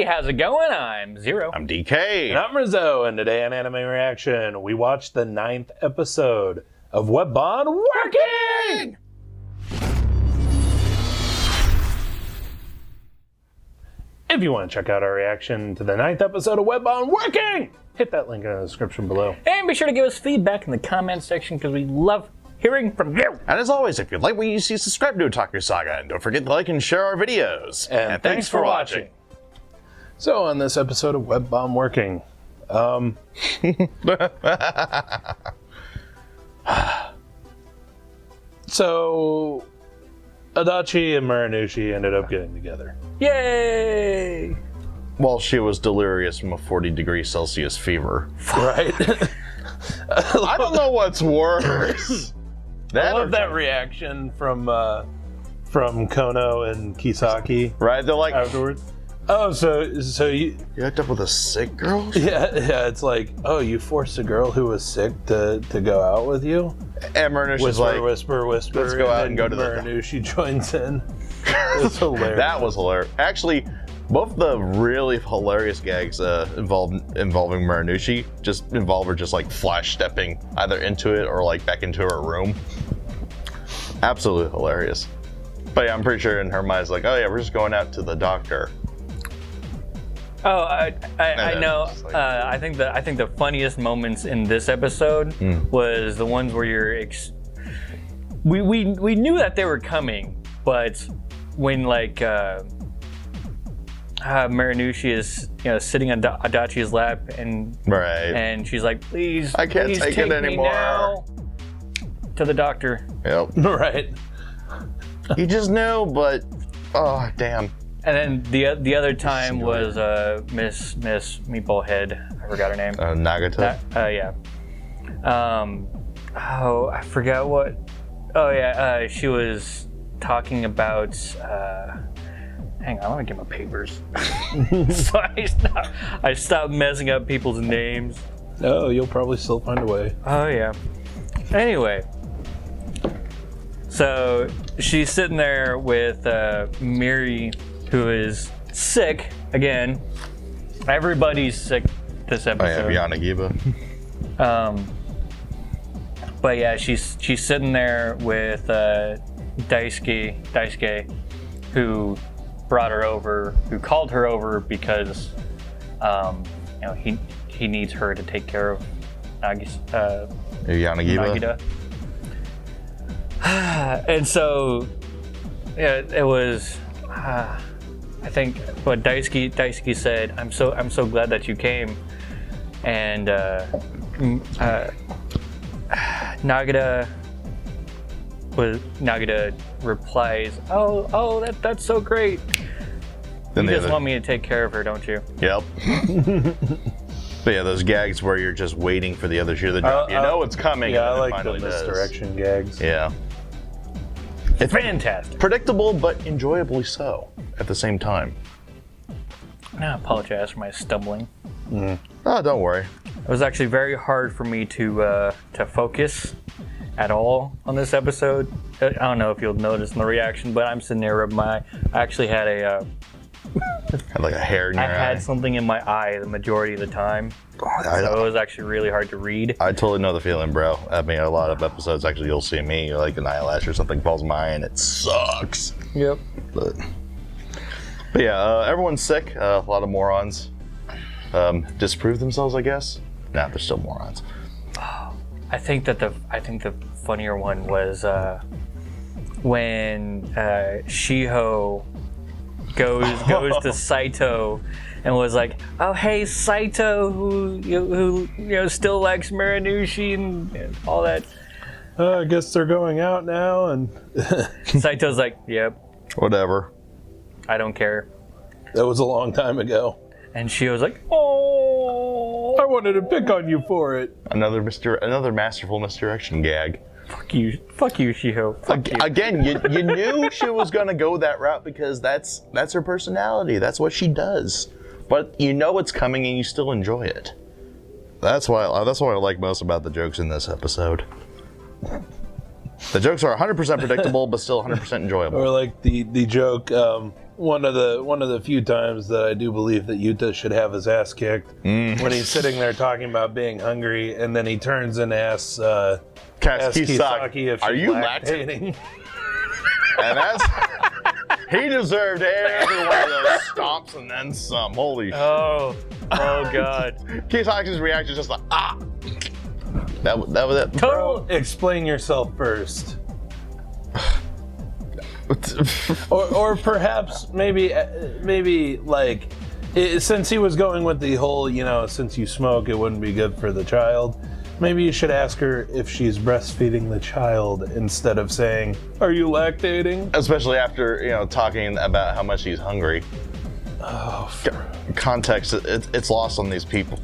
how's it going? I'm Zero. I'm DK. And I'm Rizzo, and today on Anime Reaction, we watched the 9th episode of Webbon Working! If you want to check out our reaction to the 9th episode of Webbon Working, hit that link in the description below. And be sure to give us feedback in the comment section because we love hearing from you. And as always, if you like what you see, subscribe to Otaku Saga, and don't forget to like and share our videos. And thanks for watching. So on this episode of Webbon Working, so Adachi and Muranushi ended up getting together. Yay! While she was delirious from a 40-degree-Celsius fever. Right? I don't know what's worse. I love that reaction from Kono and Kisaki. Right? They're like, afterwards. Oh, so you hooked up with a sick girl? Yeah, it's like, oh, you forced a girl who was sick to go out with you? And Murnushi's like, whisper, let's go out and go to the... Muranushi joins in. It was hilarious. That was hilarious. Actually, both the really hilarious gags involving Muranushi just involve her just like flash stepping either into it or like back into her room. Absolutely hilarious. But yeah, I'm pretty sure in her mind it's like, oh yeah, we're just going out to the doctor. Oh, I know. Like, I think the funniest moments in this episode was the ones where you're. We knew that they were coming, but when like Muranushi is sitting on Adachi's lap and she's like, please, I can't take it anymore. Me now to the doctor. Yep. Right. You just knew, but oh damn. And then the other time was Miss Meatball Head. I forgot her name. Nagata. Yeah. Oh, I forgot what. Oh yeah. She was talking about. Hang on, let me get my papers. So I stopped messing up people's names. Oh, you'll probably still find a way. Oh yeah. Anyway. So she's sitting there with Miri, who is sick again. Everybody's sick this episode. Oh yeah, Yanagiba. But yeah, she's sitting there with Daisuke, who brought her over, who called her over because he needs her to take care of Yanagiba. And so yeah, it was I think what Daisuke said, I'm so glad that you came, and Nagata replies, oh that's so great. Then you just want me to take care of her, don't you? Yep. But yeah, those gags where you're just waiting for the other shoe to drop. You know it's coming. Yeah, I like the misdirection gags. Yeah. It's fantastic. Predictable, but enjoyably so at the same time. I apologize for my stumbling. Oh, don't worry. It was actually very hard for me to focus at all on this episode. I don't know if you'll notice in the reaction, but I'm sitting there with I actually had a... had like a hair in your eye. I had something in my eye the majority of the time. So it was actually really hard to read. I totally know the feeling, bro. I mean, a lot of episodes, actually, you'll see me, like an eyelash or something falls in my eye, and it sucks. Yep. But yeah, everyone's sick. A lot of morons disprove themselves, I guess. Nah, they're still morons. I think the funnier one was when Shiho goes to Saito and was like, "Oh hey Saito, who still likes Muranushi and all that." I guess they're going out now, and Saito's like, "Yep, whatever. I don't care." That was a long time ago. And Shiho's like, "Oh, I wanted to pick on you for it." Another masterful misdirection gag. Fuck you, Shiho. Fuck you. Again, you knew she was gonna go that route because that's her personality. That's what she does. But you know it's coming and you still enjoy it. That's what I like most about the jokes in this episode. The jokes are 100% predictable, but still 100% enjoyable. Or like the joke, one of the few times that I do believe that Yuta should have his ass kicked when he's sitting there talking about being hungry, and then he turns and asks Kisaki if she's lactating. And that's he deserved every one of those stomps and then some. Holy shit. Oh God. Kisaki's reaction is just like, ah. That was it. Total. Explain yourself first. or perhaps maybe like since he was going with the whole, since you smoke it wouldn't be good for the child, maybe you should ask her if she's breastfeeding the child instead of saying, are you lactating? Especially after talking about how much he's hungry. Oh, context, it's lost on these people.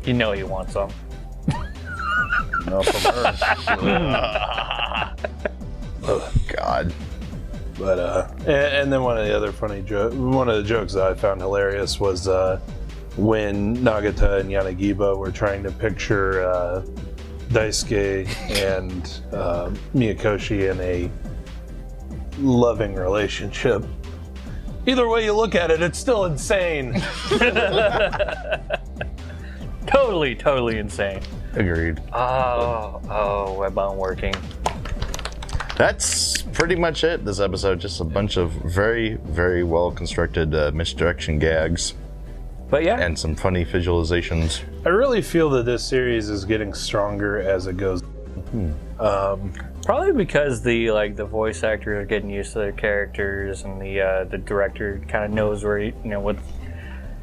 You know he wants some. Not from her. Oh God. But and then one of the jokes that I found hilarious was when Nagata and Yanagiba were trying to picture Daisuke and Miyakoshi in a loving relationship. Either way you look at it, it's still insane. Totally insane. Agreed. Oh, web working. That's pretty much it. This episode, just a bunch of very, very well constructed misdirection gags. But yeah, and some funny visualizations. I really feel that this series is getting stronger as it goes. Probably because the voice actors are getting used to their characters, and the director kind of knows where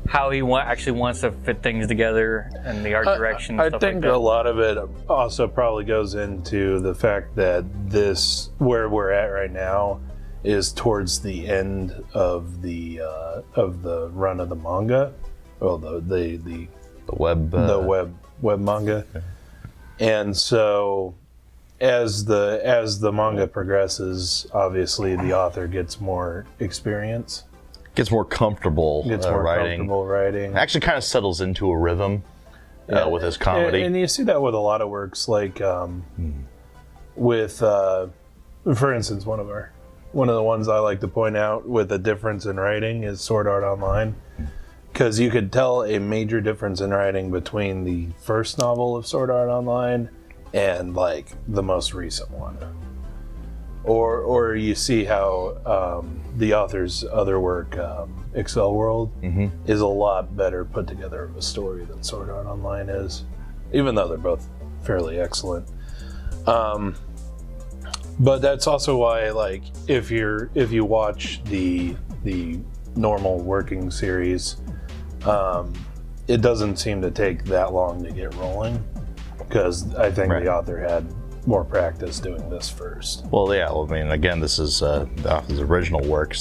how he actually wants to fit things together, and the art direction. I think a lot of it also probably goes into the fact that where we're at right now is towards the end of the run of the manga, well the web manga, and so as the manga progresses, obviously the author gets more experience. Gets more comfortable writing. Actually kind of settles into a rhythm with his comedy. And you see that with a lot of works, like with, for instance, one of the ones I like to point out with a difference in writing is Sword Art Online. Because you could tell a major difference in writing between the first novel of Sword Art Online and the most recent one. Or you see how the author's other work, Excel World, is a lot better put together of a story than Sword Art Online is, even though they're both fairly excellent. But that's also why, if you watch the normal working series, it doesn't seem to take that long to get rolling, because I think the author had more practice doing this first. Well, yeah. I mean, again, this is the author's original work,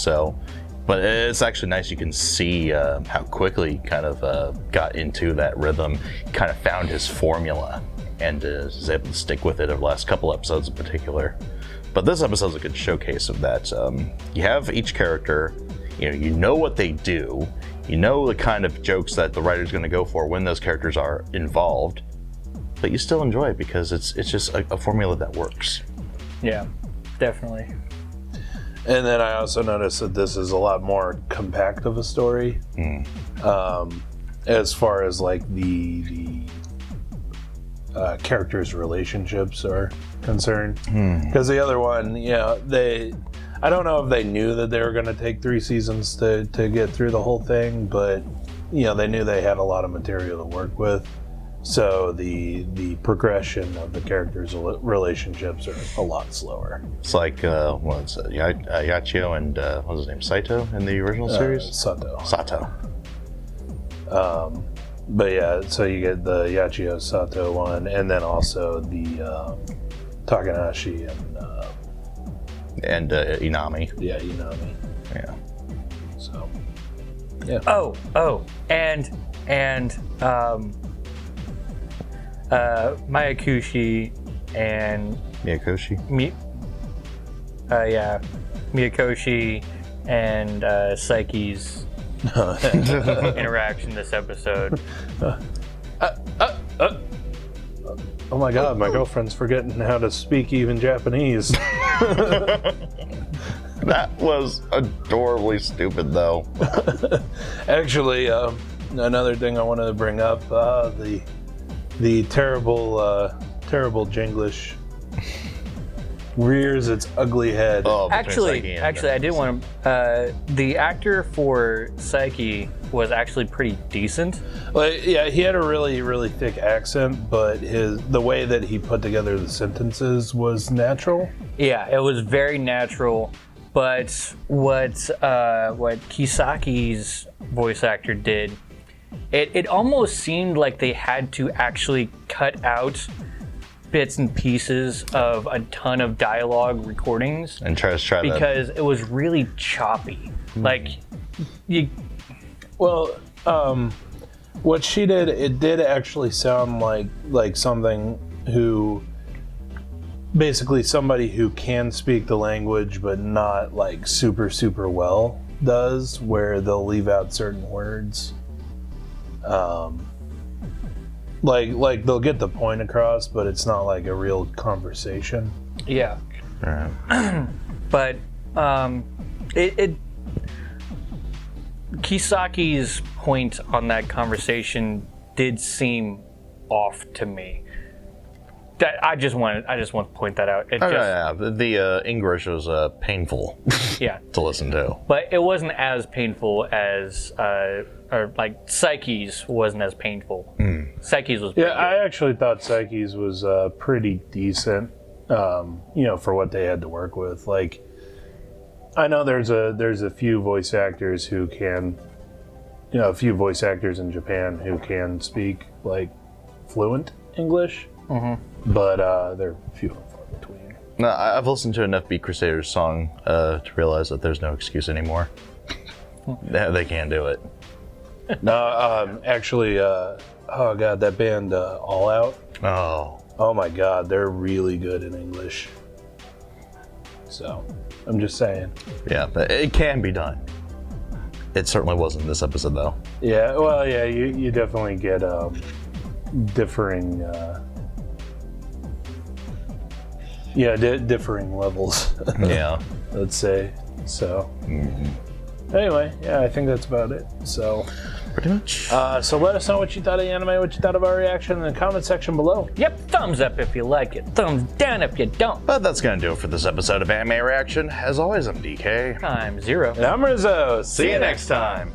but it's actually nice. You can see how quickly he kind of got into that rhythm, kind of found his formula, and is able to stick with it over the last couple episodes in particular. But this episode's a good showcase of that. You have each character, you know what they do, you know the kind of jokes that the writer's going to go for when those characters are involved. But you still enjoy it because it's just a formula that works. Yeah, definitely. And then I also noticed that this is a lot more compact of a story, as far as the characters' relationships are concerned. Because the other one, I don't know if they knew that they were going to take 3 seasons to get through the whole thing, but they knew they had a lot of material to work with. So the progression of the characters' relationships are a lot slower. It's like Yachio and what was his name, Saito in the original series? Sato. But yeah, so you get the Yachio Sato one, and then also the Takanashi and Inami. Yeah, Inami. Yeah. So. Yeah. Oh, and Miyakoshi and Miyakoshi and Psyche's interaction this episode. Oh my god, my girlfriend's forgetting how to speak even Japanese. That was adorably stupid, though. Actually, another thing I wanted to bring up, the terrible Jinglish rears its ugly head. Oh, actually, I did want to. The actor for Psyche was actually pretty decent. Well, yeah, he had a really, really thick accent, but the way that he put together the sentences was natural. Yeah, it was very natural. But what Kisaki's voice actor did, it almost seemed like they had to actually cut out bits and pieces of a ton of dialogue recordings and try that because it was really choppy. Like what she did, it did actually sound like something who. Basically, somebody who can speak the language but not like super well does, where they'll leave out certain words. Like they'll get the point across, but it's not like a real conversation. Yeah. But Kisaki's point on that conversation did seem off to me. I just want to point that out. The English was painful. Yeah. To listen to. But it wasn't as painful as, or like Psyche's wasn't as painful. Psyche's was. Yeah, I actually thought Psyche's was pretty decent. For what they had to work with. Like, I know there's a few voice actors who can, a few voice actors in Japan who can speak like fluent English. Mm-hmm. But they're few and far between. No, I've listened to enough Beat Crusaders song to realize that there's no excuse anymore. They can't do it. No, actually, oh god, that band All Out. Oh my god, they're really good in English. So, I'm just saying. Yeah, but it can be done. It certainly wasn't this episode, though. Yeah, well, yeah, you definitely get differing. Differing levels. Yeah. Let's say. So. Mm-hmm. Anyway, yeah, I think that's about it. So. Pretty much. So let us know what you thought of the anime, what you thought of our reaction in the comment section below. Yep, thumbs up if you like it, thumbs down if you don't. But that's gonna do it for this episode of Anime Reaction. As always, I'm DK. I'm Zero. And I'm Rizzo. See you next time.